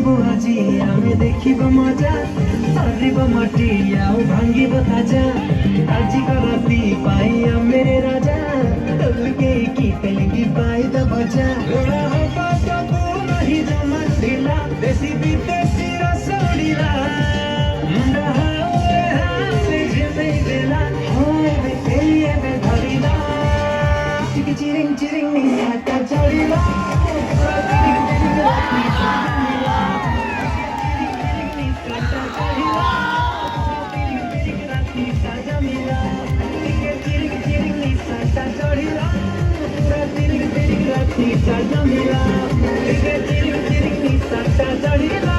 नाचिबु आजी आमे देखिब मजा हरिब माटी आउ भांगिब ताजा आजी का राती पाई मेरे राजा तलके की तलकी पाई द बजा गोरा हो पापा नहीं जमा दिला देसी विदेशी रसोड़ीला मुंडा हावे हावे झेमे देला होए तेलिए में धरिला चिकी चिरिंग चिरिंग नी साटा चढ़िला Jamila,